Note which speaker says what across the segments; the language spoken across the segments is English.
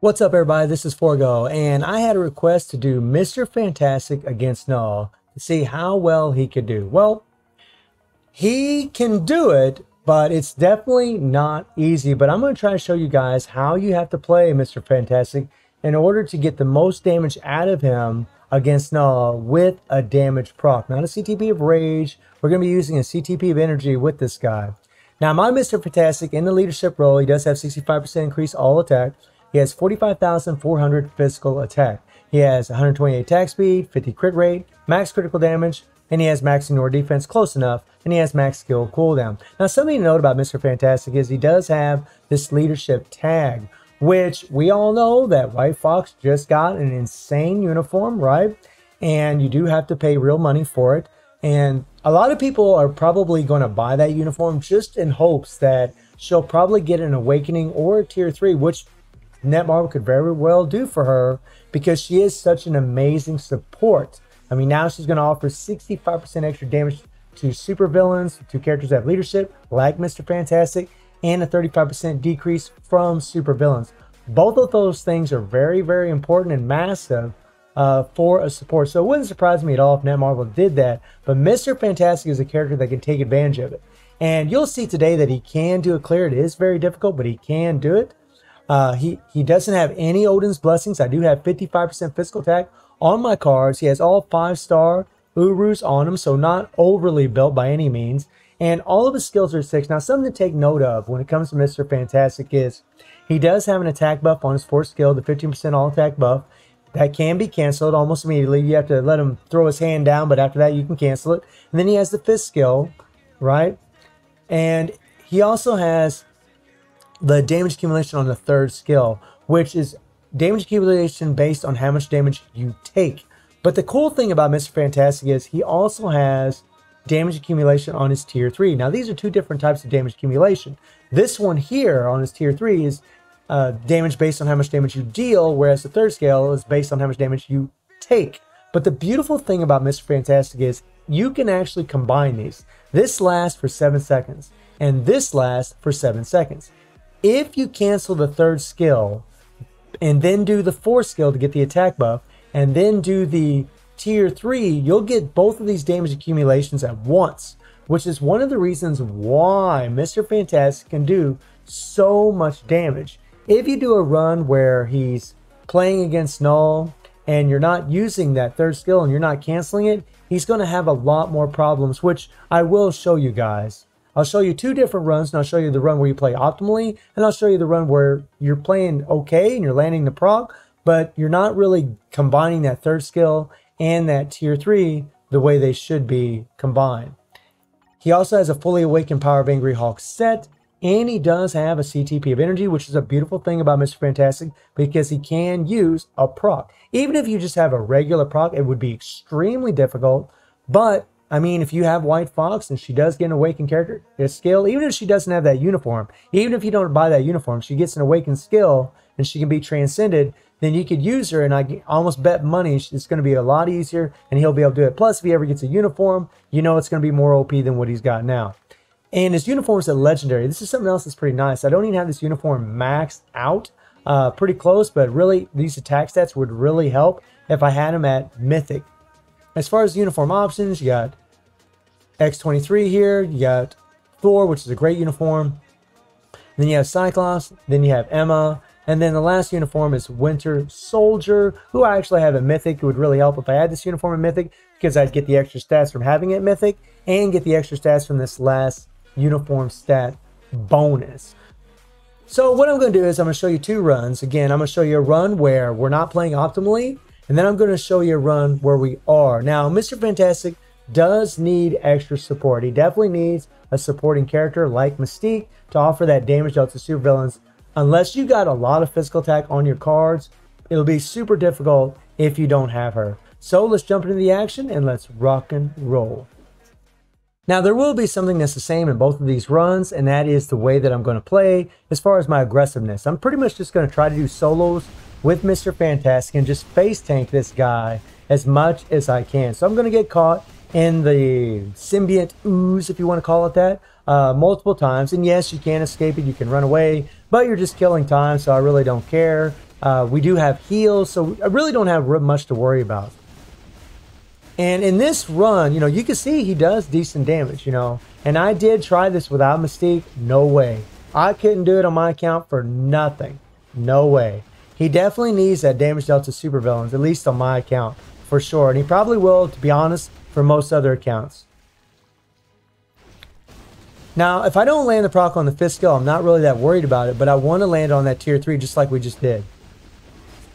Speaker 1: What's up, everybody? This is Forgo, and I had a request to do Mr. Fantastic against Knull to see how well he could do. Well, he can do it, but it's definitely not easy. But I'm going to try to show you guys how you have to play Mr. Fantastic in order to get the most damage out of him against Knull with a damage proc. Not a CTP of Rage. We're going to be using a CTP of Energy with this guy. Now, my Mr. Fantastic in the leadership role, he does have 65% increase all attack. He has 45,400 physical attack. He has 128 attack speed, 50 crit rate, max critical damage, and he has max ignore defense close enough, and he has max skill cooldown. Now, something to note about Mr. Fantastic is he does have this leadership tag, which we all know that White Fox just got an insane uniform, right? And you do have to pay real money for it. And a lot of people are probably going to buy that uniform just in hopes that she'll probably get an Awakening or a Tier 3, which Netmarble could very well do for her because she is such an amazing support. I mean, now she's going to offer 65% extra damage to supervillains, to characters that have leadership, like Mr. Fantastic, and a 35% decrease from supervillains. Both of those things are very, very important and massive for a support. So it wouldn't surprise me at all if Netmarble did that. But Mr. Fantastic is a character that can take advantage of it. And you'll see today that he can do a clear. It is very difficult, but he can do it. He doesn't have any Odin's Blessings. I do have 55% physical attack on my cards. He has all 5-star Urus on him, so not overly built by any means. And all of his skills are 6. Now, something to take note of when it comes to Mr. Fantastic is he does have an attack buff on his 4th skill, the 15% all attack buff. That can be canceled almost immediately. You have to let him throw his hand down, but after that you can cancel it. And then he has the 5th skill, right? And he also has the damage accumulation on the 3rd skill, which is damage accumulation based on how much damage you take. But the cool thing about Mr. Fantastic is he also has damage accumulation on his Tier 3. Now, these are two different types of damage accumulation. This one here on his Tier 3 is damage based on how much damage you deal, whereas the 3rd scale is based on how much damage you take. But the beautiful thing about Mr. Fantastic is you can actually combine these. This lasts for 7 seconds, and this lasts for 7 seconds. If you cancel the 3rd skill and then do the 4th skill to get the attack buff and then do the Tier 3, you'll get both of these damage accumulations at once, which is one of the reasons why Mr. Fantastic can do so much damage. If you do a run where he's playing against Knull and you're not using that 3rd skill and you're not canceling it, he's going to have a lot more problems, which I will show you guys. I'll show you 2 different runs, and I'll show you the run where you play optimally, and I'll show you the run where you're playing okay and you're landing the proc, but you're not really combining that 3rd skill and that Tier 3 the way they should be combined. He also has a fully awakened Power of Angry Hawk set, and he does have a CTP of Energy, which is a beautiful thing about Mr. Fantastic because he can use a proc. Even if you just have a regular proc, it would be extremely difficult, but I mean, if you have White Fox and she does get an awakened character skill, even if she doesn't have that uniform, even if you don't buy that uniform, she gets an awakened skill and she can be transcended, then you could use her, and I almost bet money it's going to be a lot easier and he'll be able to do it. Plus, if he ever gets a uniform, you know it's going to be more OP than what he's got now. And his uniform is a legendary. This is something else that's pretty nice. I don't even have this uniform maxed out, pretty close, but really these attack stats would really help if I had him at Mythic. As far as uniform options, you got X-23 here, you got Thor, which is a great uniform. Then you have Cyclops, then you have Emma, and then the last uniform is Winter Soldier, who I actually have at Mythic. It would really help if I had this uniform at Mythic because I'd get the extra stats from having it at Mythic and get the extra stats from this last uniform stat bonus. So what I'm going to do is I'm going to show you 2 runs. Again, I'm going to show you a run where we're not playing optimally, and then I'm going to show you a run where we are. Now, Mr. Fantastic does need extra support. He definitely needs a supporting character like Mystique to offer that damage out to supervillains. Unless you got a lot of physical attack on your cards, it'll be super difficult if you don't have her. So let's jump into the action and let's rock and roll. Now, there will be something that's the same in both of these runs, and that is the way that I'm going to play as far as my aggressiveness. I'm pretty much just going to try to do solos with Mr. Fantastic and just face tank this guy as much as I can. So I'm going to get caught in the symbiont ooze, if you want to call it that, multiple times. And yes, you can escape it, you can run away, but you're just killing time, so I really don't care. We do have heals, so I really don't have much to worry about. And in this run, you know, you can see he does decent damage, you know. And I did try this without Mystique. No way. I couldn't do it on my account for nothing. No way. He definitely needs that damage dealt to supervillains, at least on my account, for sure. And he probably will, to be honest, for most other accounts. Now, if I don't land the proc on the 5th skill, I'm not really that worried about it, but I want to land on that tier 3 just like we just did.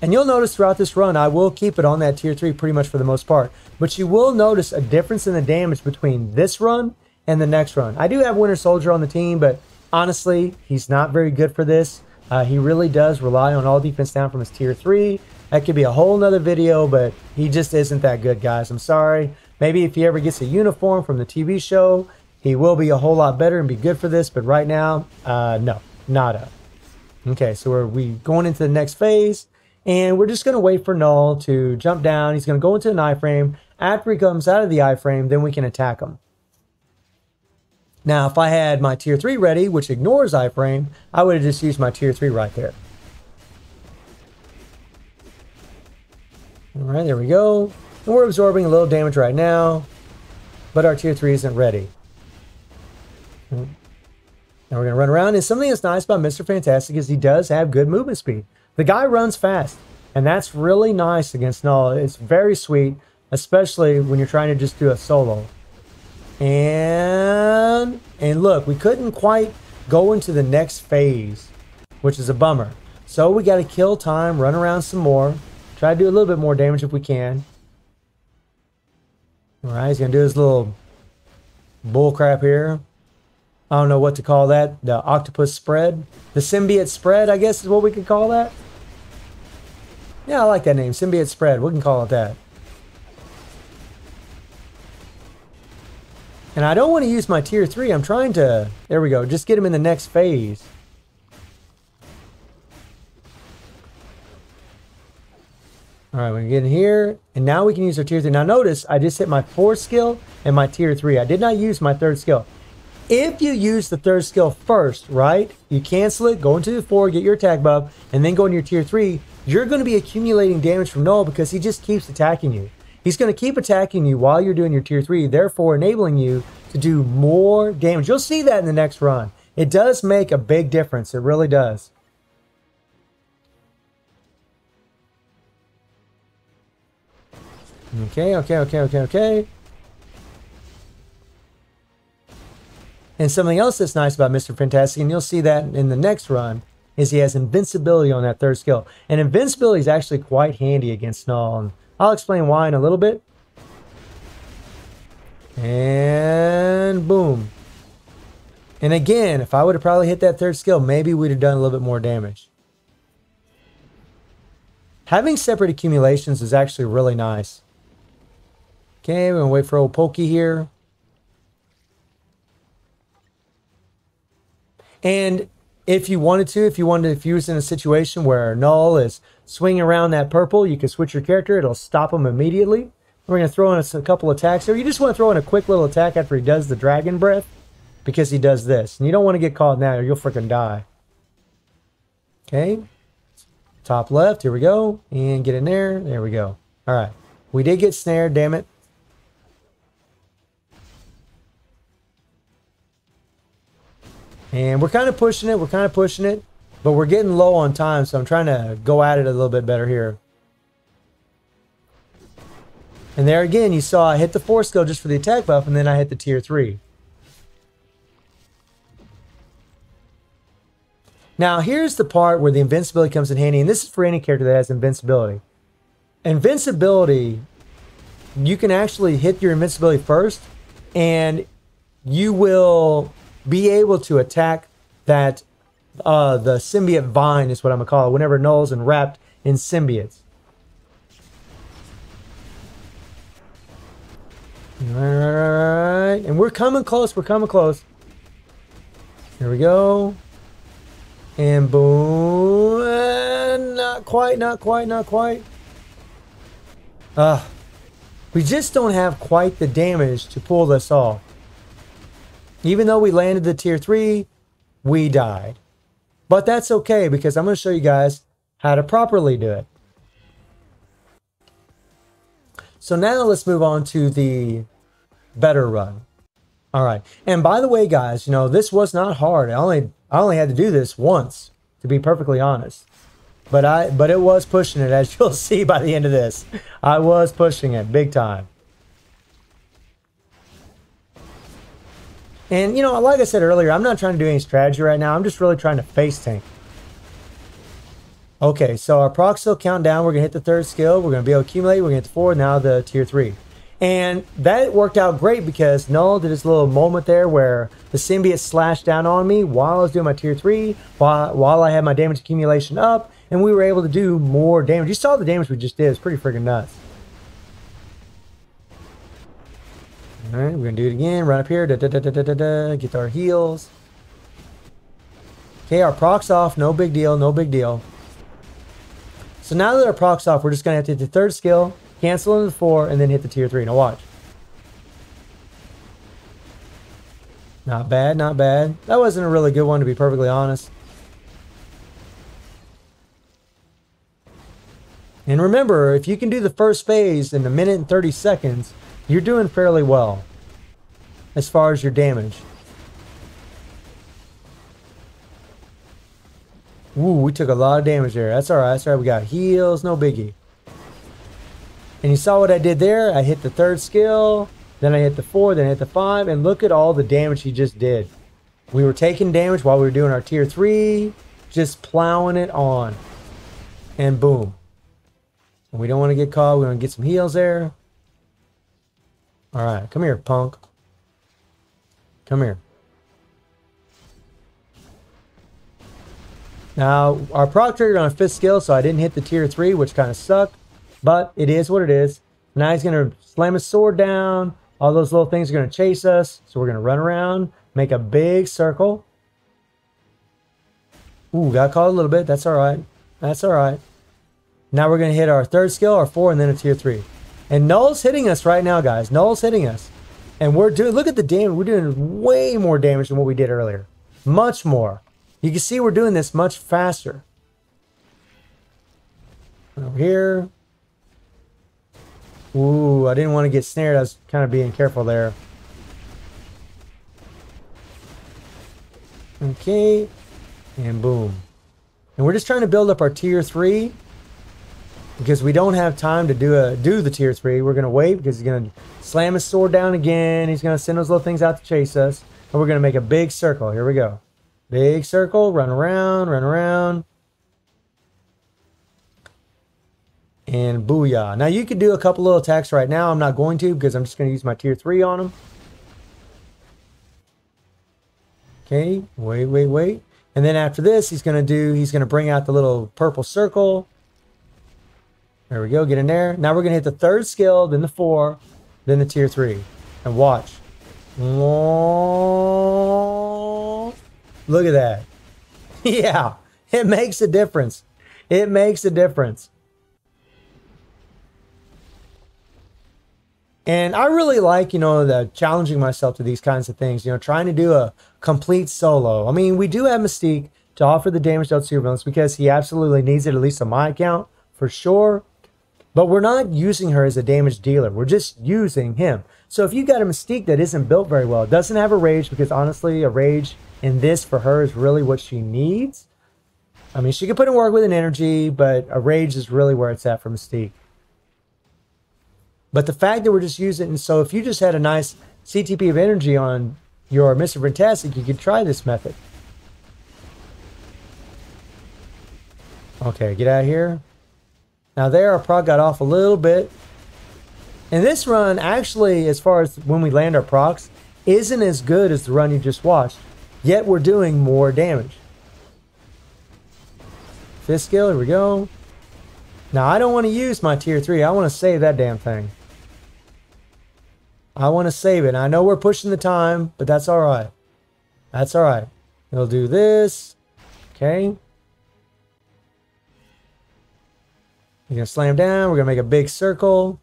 Speaker 1: And you'll notice throughout this run, I will keep it on that tier 3 pretty much for the most part. But you will notice a difference in the damage between this run and the next run. I do have Winter Soldier on the team, but honestly, he's not very good for this. He really does rely on all defense down from his tier 3. That could be a whole nother video, but he just isn't that good, guys. I'm sorry. Maybe if he ever gets a uniform from the TV show, he will be a whole lot better and be good for this. But right now, no, nada. Okay, so we're going into the next phase. And we're just going to wait for Knull to jump down. He's going to go into an iframe. After he comes out of the iframe, then we can attack him. Now, if I had my tier 3 ready, which ignores iframe, I would have just used my tier 3 right there. All right, there we go. And we're absorbing a little damage right now, but our tier 3 isn't ready. Now we're going to run around. And something that's nice about Mr. Fantastic is he does have good movement speed. The guy runs fast, and that's really nice against Knull. It's very sweet, especially when you're trying to just do a solo. And look, we couldn't quite go into the next phase, which is a bummer. So we got to kill time, run around some more, try to do a little bit more damage if we can. All right, he's going to do his little bull crap here. I don't know what to call that. The octopus spread. The symbiote spread, I guess is what we could call that. Yeah, I like that name. Symbiote spread. We can call it that. And I don't want to use my tier 3. I'm trying to, there we go, just get him in the next phase. All right, we get in here, and now we can use our tier 3. Now notice, I just hit my 4th skill and my tier 3. I did not use my 3rd skill. If you use the 3rd skill first, right, you cancel it, go into the 4, get your attack buff, and then go into your tier 3, you're going to be accumulating damage from Knull because he just keeps attacking you. He's going to keep attacking you while you're doing your tier 3, therefore enabling you to do more damage. You'll see that in the next run. It does make a big difference. It really does. Okay. And something else that's nice about Mr. Fantastic, and you'll see that in the next run, is he has invincibility on that 3rd skill. And invincibility is actually quite handy against Knull. And I'll explain why in a little bit. And boom. And again, if I would have probably hit that 3rd skill, maybe we'd have done a little bit more damage. Having separate accumulations is actually really nice. Okay, we're going to wait for old Pokey here. And if you wanted to, if you was in a situation where Knull is swinging around that purple, you can switch your character. It'll stop him immediately. We're going to throw in a couple attacks here. You just want to throw in a quick little attack after he does the dragon breath, because he does this. And you don't want to get caught now or you'll freaking die. Okay. Top left. Here we go. And get in there. There we go. All right. We did get snared, damn it. And we're kind of pushing it. But we're getting low on time, so I'm trying to go at it a little bit better here. And there again, you saw I hit the 4 skill just for the attack buff, and then I hit the tier 3. Now, here's the part where the invincibility comes in handy, and this is for any character that has invincibility. Invincibility, you can actually hit your invincibility first, and you will be able to attack that, the symbiote vine is what I'm going to call it, whenever Knull's enwrapped in symbiotes. Alright, and we're coming close, Here we go. And boom. Not quite. We just don't have quite the damage to pull this off. Even though we landed the tier 3, we died. But that's okay, because I'm going to show you guys how to properly do it. So now let's move on to the better run. All right. And by the way, guys, you know, this was not hard. I only had to do this once, to be perfectly honest. But it was pushing it, as you'll see by the end of this. I was pushing it big time. And, you know, like I said earlier, I'm not trying to do any strategy right now. I'm just really trying to face tank. Okay, so our proc still count down. We're going to hit the third skill. We're going to be able to accumulate. We're going to hit the 4, now the tier 3. And that worked out great because Knull did this little moment there where the symbiote slashed down on me while I was doing my tier 3, while I had my damage accumulation up, and we were able to do more damage. You saw the damage we just did. It's pretty freaking nuts. All right, we're going to do it again. Run up here. Get our heals. Okay, our proc's off. No big deal. No big deal. So now that our proc's off, we're just going to have to hit the third skill, cancel into the 4, and then hit the tier 3. Now watch. Not bad, not bad. That wasn't a really good one, to be perfectly honest. And remember, if you can do the first phase in a minute and 30 seconds, you're doing fairly well as far as your damage. Ooh, we took a lot of damage there. That's alright, that's alright. We got heals, no biggie. And you saw what I did there? I hit the third skill, then I hit the 4, then I hit the 5, and look at all the damage he just did. We were taking damage while we were doing our tier 3, just plowing it on. And boom. And we don't want to get caught. We want to get some heals there. Alright, come here, punk. Come here. Now, our proc triggered on a 5th skill, so I didn't hit the tier 3, which kind of sucked. But it is what it is. Now he's going to slam his sword down. All those little things are going to chase us. So we're going to run around, make a big circle. Ooh, got caught a little bit. That's alright. That's alright. Now we're going to hit our 3rd skill, our 4, and then a tier 3. And Knull's hitting us right now, guys. Knull's hitting us. And we're doing, look at the damage. We're doing way more damage than what we did earlier. Much more. You can see we're doing this much faster. Over here. Ooh, I didn't want to get snared. I was kind of being careful there. Okay. And boom. And we're just trying to build up our tier 3. Because we don't have time to do the tier 3. We're going to wait because he's going to slam his sword down again. He's going to send those little things out to chase us. And we're going to make a big circle. Here we go. Big circle. Run around. Run around. And booyah. Now you could do a couple little attacks right now. I'm not going to because I'm just going to use my tier 3 on him. Okay. Wait, wait, wait. And then after this, he's going to bring out the little purple circle. There we go. Get in there. Now we're going to hit the 3rd skill, then the 4, then the tier 3. And watch. Look at that. Yeah. It makes a difference. It makes a difference. And I really like, you know, the challenging myself to these kinds of things, you know, trying to do a complete solo. I mean, we do have Mystique to offer the damage to super villains because he absolutely needs it, at least on my account, for sure. But we're not using her as a damage dealer. We're just using him. So if you got a Mystique that isn't built very well, doesn't have a rage, because honestly, a rage in this for her is really what she needs. I mean, she can put in work with an energy, but a rage is really where it's at for Mystique. But the fact that we're just using, so if you just had a nice CTP of energy on your Mr. Fantastic, you could try this method. Okay, get out of here. Now there, our proc got off a little bit. And this run, actually, as far as when we land our procs, isn't as good as the run you just watched. Yet we're doing more damage. 5th skill, here we go. Now I don't want to use my tier 3. I want to save that damn thing. I want to save it. I know we're pushing the time, but that's alright. That's alright. We'll do this. Okay. We're going to slam down. We're going to make a big circle.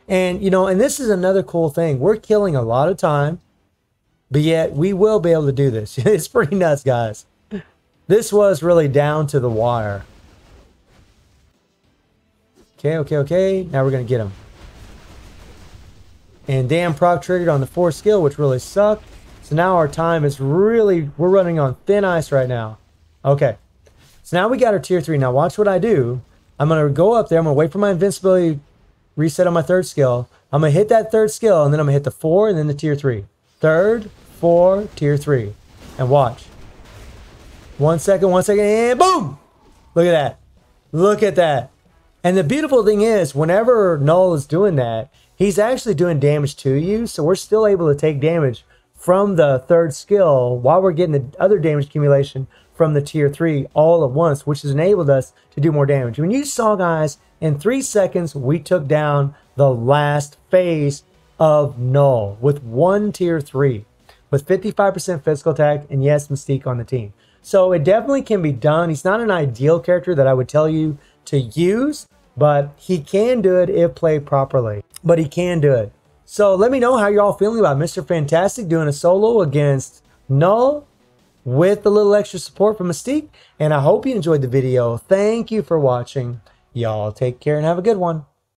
Speaker 1: And, you know, and this is another cool thing. We're killing a lot of time, but yet we will be able to do this. It's pretty nuts, guys. This was really down to the wire. Okay. Now we're going to get him. And damn, proc triggered on the 4 skill, which really sucked. So now our time is really, we're running on thin ice right now. Okay. So now we got our tier 3. Now watch what I do. I'm going to go up there. I'm going to wait for my invincibility reset on my 3rd skill. I'm going to hit that 3rd skill, and then I'm going to hit the 4 and then the tier 3. 3rd, 4, tier 3. And watch. 1 second, and boom! Look at that. Look at that. And the beautiful thing is, whenever Knull is doing that, he's actually doing damage to you. So we're still able to take damage from the 3rd skill while we're getting the other damage accumulation from the tier 3 all at once, which has enabled us to do more damage. When you saw, guys, in 3 seconds, we took down the last phase of Knull with 1 tier 3 with 55% physical attack and yes, Mystique on the team. So it definitely can be done. He's not an ideal character that I would tell you to use, but he can do it if played properly. But he can do it. So let me know how you're all feeling about Mr. Fantastic doing a solo against Knull with a little extra support from Mystique. And I hope you enjoyed the video. Thank you for watching. Y'all take care and have a good one.